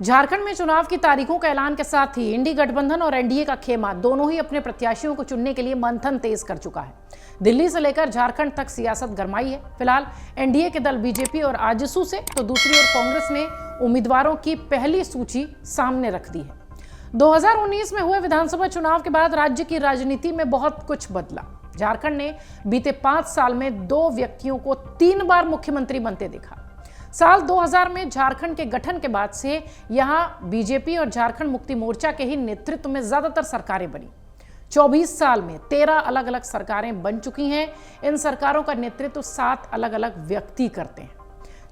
झारखंड में चुनाव की तारीखों के ऐलान के साथ ही इंडी गठबंधन और एनडीए का खेमा दोनों ही अपने प्रत्याशियों को चुनने के लिए मंथन तेज कर चुका है। दिल्ली से लेकर झारखंड तक सियासत गरमाई है। फिलहाल एनडीए के दल बीजेपी और आजसू से तो दूसरी ओर कांग्रेस ने उम्मीदवारों की पहली सूची सामने रख दी है। 2019 में हुए विधानसभा चुनाव के बाद राज्य की राजनीति में बहुत कुछ बदला। झारखंड ने बीते 5 साल में 2 व्यक्तियों को 3 बार मुख्यमंत्री बनते देखा। साल 2000 में झारखंड के गठन के बाद से यहां बीजेपी और झारखंड मुक्ति मोर्चा के ही नेतृत्व में ज्यादातर सरकारें बनी। 24 साल में 13 अलग अलग सरकारें बन चुकी हैं। इन सरकारों का नेतृत्व 7 अलग अलग व्यक्ति करते हैं।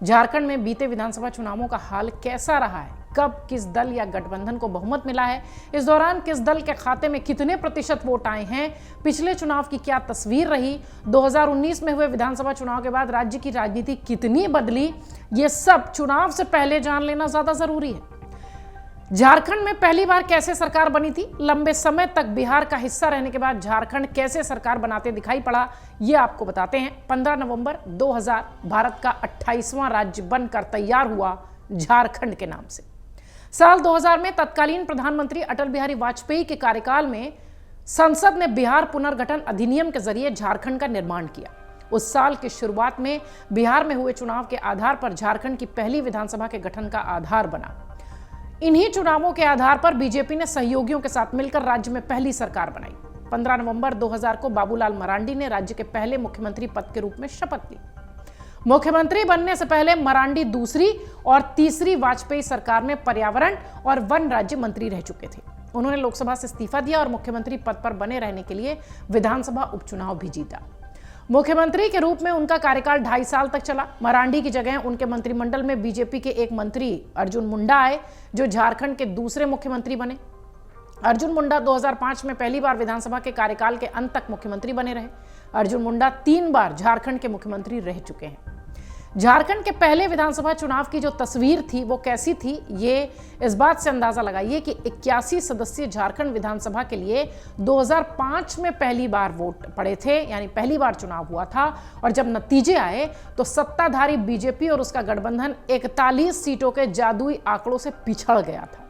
झारखंड में बीते विधानसभा चुनावों का हाल कैसा रहा है, कब किस दल या गठबंधन को बहुमत मिला है, इस दौरान किस दल के खाते में कितने प्रतिशत वोट आए हैं, पिछले चुनाव की क्या तस्वीर रही, 2019 में हुए विधानसभा चुनाव के बाद राज्य की राजनीति कितनी बदली, ये सब चुनाव से पहले जान लेना ज्यादा जरूरी है। झारखंड में पहली बार कैसे सरकार बनी थी, लंबे समय तक बिहार का हिस्सा रहने के बाद झारखंड कैसे सरकार बनाते दिखाई पड़ा, ये आपको बताते हैं। 15 नवंबर 2000 भारत का 28वां राज्य बनकर तैयार हुआ झारखंड के नाम से। साल 2000 में तत्कालीन प्रधानमंत्री अटल बिहारी वाजपेयी के कार्यकाल में संसद ने बिहार पुनर्गठन अधिनियम के जरिए झारखंड का निर्माण किया। उस साल की शुरुआत में बिहार में हुए चुनाव के आधार पर झारखंड की पहली विधानसभा के गठन का आधार बना। इन्हीं चुनावों के आधार पर बीजेपी ने सहयोगियों के साथ मिलकर राज्य में पहली सरकार बनाई। 15 नवंबर 2000 को बाबूलाल मरांडी ने राज्य के पहले मुख्यमंत्री पद के रूप में शपथ ली। मुख्यमंत्री बनने से पहले मरांडी दूसरी और तीसरी वाजपेयी सरकार में पर्यावरण और वन राज्य मंत्री रह चुके थे। उन्होंने लोकसभा से इस्तीफा दिया और मुख्यमंत्री पद पर बने रहने के लिए विधानसभा उपचुनाव भी जीता। मुख्यमंत्री के रूप में उनका कार्यकाल 2.5 साल तक चला। मरांडी की जगह उनके मंत्रिमंडल में बीजेपी के एक मंत्री अर्जुन मुंडा आए, जो झारखंड के दूसरे मुख्यमंत्री बने। अर्जुन मुंडा 2005 में पहली बार विधानसभा के कार्यकाल के अंत तक मुख्यमंत्री बने रहे। अर्जुन मुंडा 3 बार झारखंड के मुख्यमंत्री रह चुके हैं। झारखंड के पहले विधानसभा चुनाव की जो तस्वीर थी वो कैसी थी, ये इस बात से अंदाजा लगाइए कि 81 सदस्यीय झारखंड विधानसभा के लिए 2005 में पहली बार वोट पड़े थे, यानी पहली बार चुनाव हुआ था। और जब नतीजे आए तो सत्ताधारी बीजेपी और उसका गठबंधन 41 सीटों के जादुई आंकड़ों से पिछड़ गया था।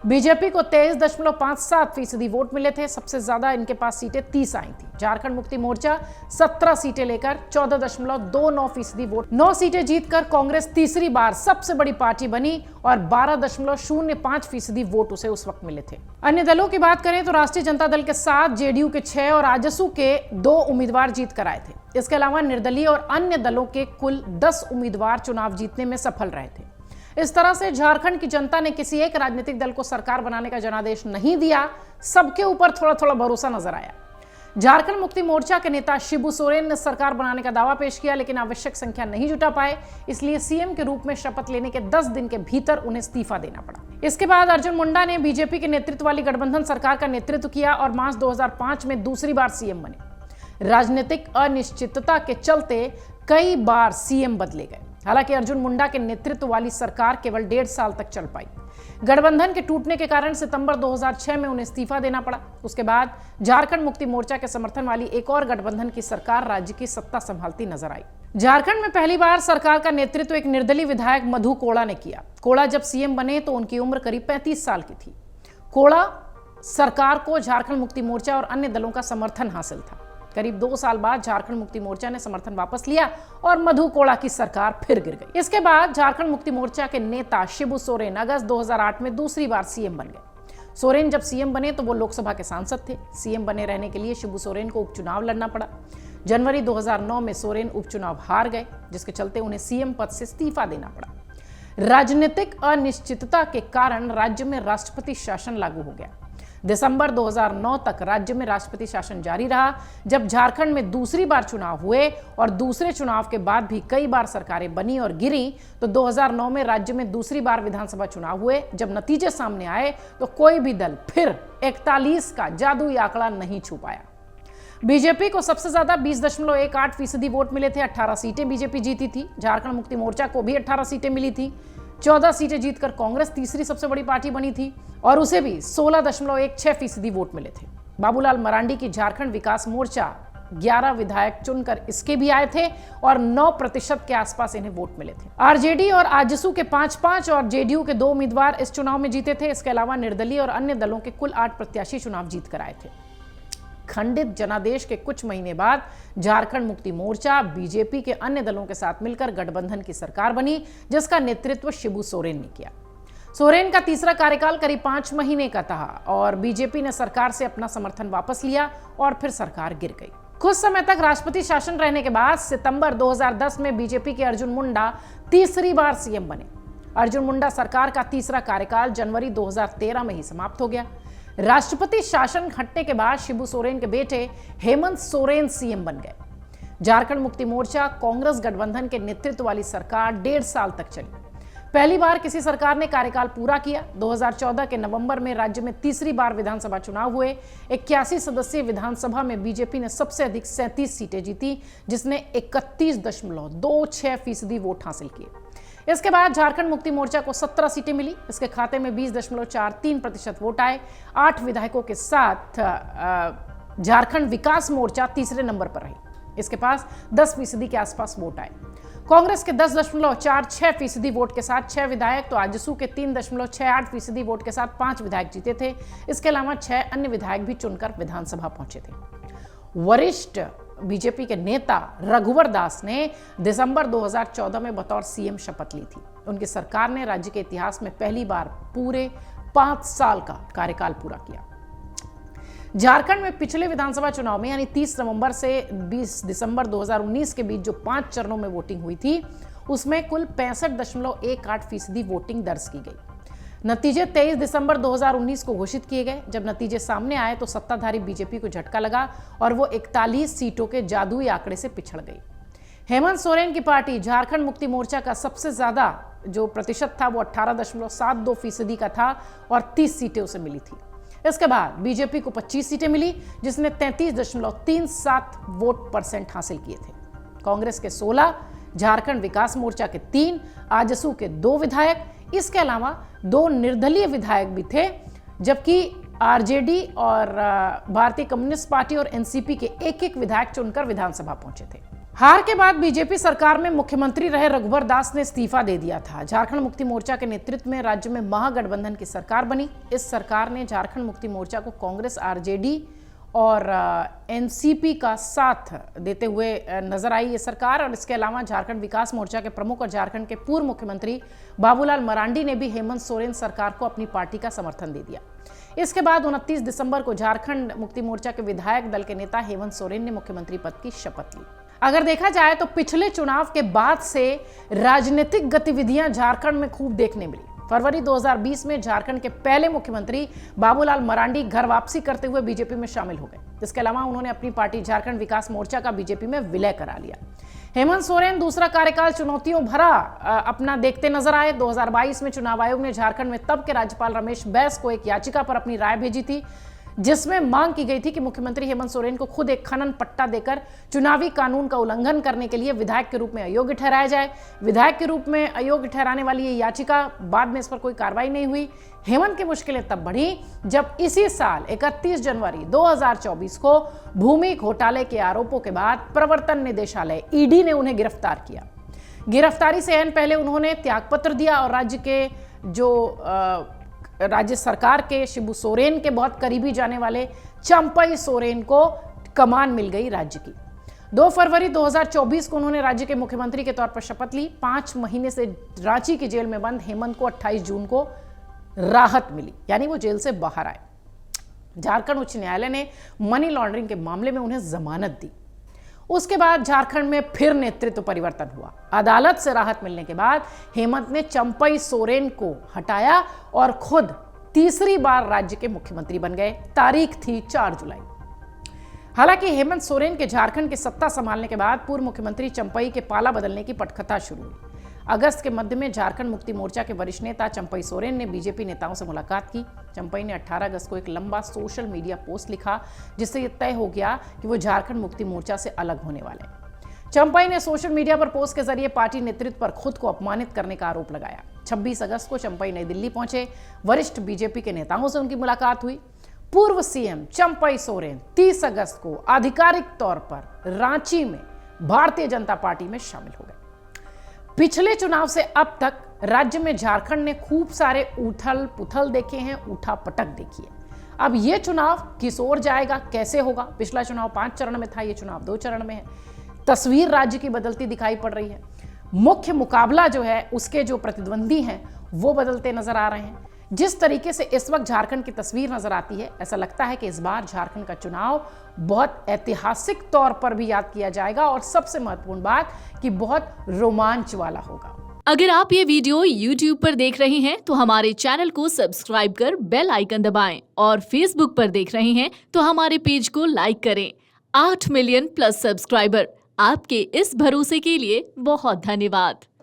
बीजेपी को 23.57% वोट मिले थे। सबसे ज्यादा इनके पास सीटें 30 आई थी। झारखंड मुक्ति मोर्चा 17 सीटें लेकर 14.29% वोट, 9 सीटें जीतकर कांग्रेस तीसरी बार सबसे बड़ी पार्टी बनी और 12.05% वोट उसे उस वक्त मिले थे। अन्य दलों की बात करें तो राष्ट्रीय जनता दल के 7, जेडीयू के 6 और आजसू के 2 उम्मीदवार जीत कर आए थे। इसके अलावा निर्दलीय और अन्य दलों के कुल 10 उम्मीदवार चुनाव जीतने में सफल रहे थे। इस तरह से झारखंड की जनता ने किसी एक राजनीतिक दल को सरकार बनाने का जनादेश नहीं दिया, सबके ऊपर थोड़ा थोड़ा भरोसा नजर आया। झारखंड मुक्ति मोर्चा के नेता शिबू सोरेन ने सरकार बनाने का दावा पेश किया, लेकिन आवश्यक संख्या नहीं जुटा पाए, इसलिए सीएम के रूप में शपथ लेने के 10 दिन के भीतर उन्हें इस्तीफा देना पड़ा। इसके बाद अर्जुन मुंडा ने बीजेपी के नेतृत्व वाली गठबंधन सरकार का नेतृत्व किया और मार्च 2005 में दूसरी बार सीएम बने। राजनीतिक अनिश्चितता के चलते कई बार सीएम बदले गए। हालांकि अर्जुन मुंडा के नेतृत्व वाली सरकार केवल 1.5 साल तक चल पाई। गठबंधन के टूटने के कारण सितंबर 2006 में उन्हें इस्तीफा देना पड़ा। उसके बाद झारखंड मुक्ति मोर्चा के समर्थन वाली एक और गठबंधन की सरकार राज्य की सत्ता संभालती नजर आई। झारखंड में पहली बार सरकार का नेतृत्व एक निर्दलीय विधायक मधु कोड़ा ने किया। कोड़ा जब सीएम बने तो उनकी उम्र करीब 35 साल की थी। कोड़ा सरकार को झारखंड मुक्ति मोर्चा और अन्य दलों का समर्थन हासिल था। करीब 2 साल बाद झारखंड मुक्ति मोर्चा ने समर्थन वापस लिया और मधु कोड़ा की सरकार फिर गिर गई। इसके बाद झारखंड मुक्ति मोर्चा के नेता शिबू सोरेन अगस्त 2008 में दूसरी बार सीएम बन गए। सोरेन जब सीएम बने तो वो लोकसभा के सांसद थे। सीएम बने रहने के लिए शिबू सोरेन को उपचुनाव लड़ना पड़ा। जनवरी 2009 में सोरेन उपचुनाव हार गए, जिसके चलते उन्हें सीएम पद से इस्तीफा देना पड़ा। राजनीतिक अनिश्चितता के कारण राज्य में राष्ट्रपति शासन लागू हो गया। दिसंबर 2009 तक राज्य में राष्ट्रपति शासन जारी रहा। जब झारखंड में दूसरी बार चुनाव हुए और दूसरे चुनाव के बाद भी कई बार सरकारें बनी और गिरी, तो 2009 में राज्य में दूसरी बार विधानसभा चुनाव हुए। जब नतीजे सामने आए तो कोई भी दल फिर 41 का जादुई आंकड़ा नहीं छू पाया। बीजेपी को सबसे ज्यादा 20.18% वोट मिले थे। 18 सीटें बीजेपी जीती थी। झारखंड मुक्ति मोर्चा को भी 18 सीटें मिली थी। 14 सीटें जीतकर कांग्रेस तीसरी सबसे बड़ी पार्टी बनी थी और उसे भी 16.16% वोट मिले थे। बाबूलाल मरांडी की झारखंड विकास मोर्चा 11 विधायक चुनकर इसके भी आए थे और 9% के आसपास इन्हें वोट मिले थे। आरजेडी और आजसू के 5-5 और जेडीयू के 2 उम्मीदवार इस चुनाव में जीते थे। इसके अलावा निर्दलीय और अन्य दलों के कुल 8 प्रत्याशी चुनाव जीत कर आए थे। खंडित जनादेश के कुछ महीने बाद झारखंड मुक्ति मोर्चा बीजेपी के अन्य दलों के साथ मिलकर गठबंधन की सरकार बनी, जिसका नेतृत्व शिबू सोरेन ने किया। सोरेन का तीसरा कार्यकाल करीब 5 महीने का था और बीजेपी ने सरकार से अपना समर्थन वापस लिया और फिर सरकार गिर गई। कुछ समय तक राष्ट्रपति शासन रहने के बाद सितंबर 2010 में बीजेपी के अर्जुन मुंडा तीसरी बार सीएम बने। अर्जुन मुंडा सरकार का तीसरा कार्यकाल जनवरी 2013 में ही समाप्त हो गया। राष्ट्रपति शासन हटने के बाद शिबू सोरेन के बेटे हेमंत सोरेन सीएम बन गए। झारखंड मुक्ति मोर्चा कांग्रेस गठबंधन के नेतृत्व वाली सरकार 1.5 साल तक चली। पहली बार किसी सरकार ने कार्यकाल पूरा किया। 2014 के नवंबर में राज्य में तीसरी बार विधानसभा चुनाव हुए। 81 सदस्यीय विधानसभा में बीजेपी ने सबसे अधिक 37 सीटें जीती, जिसने 31.26% वोट हासिल किए। इसके बाद झारखंड मुक्ति मोर्चा को 17 सीटें मिली। इसके खाते में 20.43% वोट आए। 8 विधायकों के साथ झारखंड विकास मोर्चा तीसरे नंबर पर रही। इसके पास 10% के आसपास वोट आए। कांग्रेस के 10.46% वोट के साथ 6 विधायक, तो आजसू के 3.68% वोट के साथ 5 विधायक जीते थे। इसके अलावा 6 अन्य विधायक भी चुनकर विधानसभा पहुंचे थे। वरिष्ठ बीजेपी के नेता रघुवर दास ने दिसंबर 2014 में बतौर सीएम शपथ ली थी। उनकी सरकार ने राज्य के इतिहास में पहली बार पूरे 5 साल का कार्यकाल पूरा किया। झारखंड में पिछले विधानसभा चुनाव में यानी 30 नवंबर से 20 दिसंबर 2019 के बीच जो 5 चरणों में वोटिंग हुई थी, उसमें कुल 65.18% वोटिंग दर्ज की गई। नतीजे 23 दिसंबर 2019 को घोषित किए गए। जब नतीजे सामने आए तो सत्ताधारी बीजेपी को झटका लगा और वो 41 सीटों के जादुई आंकड़े से पिछड़ गई। हेमंत सोरेन की पार्टी झारखंड मुक्ति मोर्चा का सबसे ज्यादा जो प्रतिशत था वो 18.72% का था और 30 सीटें उसे मिली थी। इसके बाद बीजेपी को 25 सीटें मिली, जिसने 33.37 वोट % हासिल किए थे। कांग्रेस के 16, झारखंड विकास मोर्चा के 3, आजसू के 2 विधायक, इसके अलावा 2 निर्दलीय विधायक भी थे, जबकि आरजेडी और भारतीय कम्युनिस्ट पार्टी और एनसीपी के 1-1 विधायक चुनकर विधानसभा पहुंचे थे। हार के बाद बीजेपी सरकार में मुख्यमंत्री रहे रघुवर दास ने इस्तीफा दे दिया था। झारखंड मुक्ति मोर्चा के नेतृत्व में राज्य में महागठबंधन की सरकार बनी। इस सरकार ने झारखंड मुक्ति मोर्चा को कांग्रेस, आरजेडी और एनसीपी का साथ देते हुए नजर आई ये सरकार। और इसके अलावा झारखंड विकास मोर्चा के प्रमुख और झारखंड के पूर्व मुख्यमंत्री बाबूलाल मरांडी ने भी हेमंत सोरेन सरकार को अपनी पार्टी का समर्थन दे दिया। इसके बाद 29 दिसंबर को झारखंड मुक्ति मोर्चा के विधायक दल के नेता हेमंत सोरेन ने मुख्यमंत्री पद की शपथ ली। अगर देखा जाए तो पिछले चुनाव के बाद से राजनीतिक गतिविधियां झारखंड में खूब देखने मिली। फरवरी 2020 में झारखंड के पहले मुख्यमंत्री बाबूलाल मरांडी घर वापसी करते हुए बीजेपी में शामिल हो गए। इसके अलावा उन्होंने अपनी पार्टी झारखंड विकास मोर्चा का बीजेपी में विलय करा लिया। हेमंत सोरेन दूसरा कार्यकाल चुनौतियों भरा अपना देखते नजर आए। 2022 में चुनाव आयोग ने झारखंड में तब के राज्यपाल रमेश बैस को एक याचिका पर अपनी राय भेजी थी, जिसमें मांग की गई थी कि मुख्यमंत्री हेमंत सोरेन को खुद एक खनन पट्टा देकर चुनावी कानून का उल्लंघन करने के लिए विधायक के रूप में अयोग्य ठहराया जाए। विधायक के रूप में अयोग्य ठहराने वाली ये याचिका, बाद में इस पर कोई कार्रवाई नहीं हुई। हेमंत की मुश्किलें तब बढ़ी जब इसी साल 31 जनवरी 2024 को भूमि घोटाले के आरोपों के बाद प्रवर्तन निदेशालय ईडी ने उन्हें गिरफ्तार किया। गिरफ्तारी से ऐन पहले उन्होंने त्यागपत्र दिया और राज्य सरकार के शिबू सोरेन के बहुत करीबी जाने वाले चंपई सोरेन को कमान मिल गई राज्य की। 2 फरवरी 2024 को उन्होंने राज्य के मुख्यमंत्री के तौर पर शपथ ली। 5 महीने से रांची की जेल में बंद हेमंत को 28 जून को राहत मिली, यानी वो जेल से बाहर आए। झारखंड उच्च न्यायालय ने मनी लॉन्ड्रिंग के मामले में उन्हें जमानत दी। उसके बाद झारखंड में फिर नेतृत्व परिवर्तन हुआ। अदालत से राहत मिलने के बाद हेमंत ने चंपई सोरेन को हटाया और खुद तीसरी बार राज्य के मुख्यमंत्री बन गए। तारीख थी 4 जुलाई। हालांकि हेमंत सोरेन के झारखंड की सत्ता संभालने के बाद पूर्व मुख्यमंत्री चंपई के पाला बदलने की पटकथा शुरू हुई। अगस्त के मध्य में झारखंड मुक्ति मोर्चा के वरिष्ठ नेता चंपई सोरेन ने बीजेपी नेताओं से मुलाकात की। चंपई ने 18 अगस्त को एक लंबा सोशल मीडिया पोस्ट लिखा, जिससे यह तय हो गया कि वो झारखंड मुक्ति मोर्चा से अलग होने वाले हैं। चंपई ने सोशल मीडिया पर पोस्ट के जरिए पार्टी नेतृत्व पर खुद को अपमानित करने का आरोप लगाया। 26 अगस्त को चंपई नई दिल्ली पहुंचे। वरिष्ठ बीजेपी के नेताओं से उनकी मुलाकात हुई। पूर्व सीएम चंपई सोरेन 30 अगस्त को आधिकारिक तौर पर रांची में भारतीय जनता पार्टी में शामिल हो गए। पिछले चुनाव से अब तक राज्य में झारखंड ने खूब सारे उथल पुथल देखे हैं, उठा पटक देखी है। अब ये चुनाव किस ओर जाएगा, कैसे होगा? पिछला चुनाव 5 चरण में था, ये चुनाव 2 चरण में है। तस्वीर राज्य की बदलती दिखाई पड़ रही है। मुख्य मुकाबला जो है उसके जो प्रतिद्वंदी हैं वो बदलते नजर आ रहे हैं। जिस तरीके से इस वक्त झारखंड की तस्वीर नजर आती है, ऐसा लगता है कि इस बार झारखंड का चुनाव बहुत ऐतिहासिक तौर पर भी याद किया जाएगा और सबसे महत्वपूर्ण बात कि बहुत रोमांच वाला होगा। अगर आप ये वीडियो YouTube पर देख रहे हैं तो हमारे चैनल को सब्सक्राइब कर बेल आइकन दबाएं और Facebook पर देख रहे हैं तो हमारे पेज को लाइक करें। 8 मिलियन प्लस सब्सक्राइबर, आपके इस भरोसे के लिए बहुत धन्यवाद।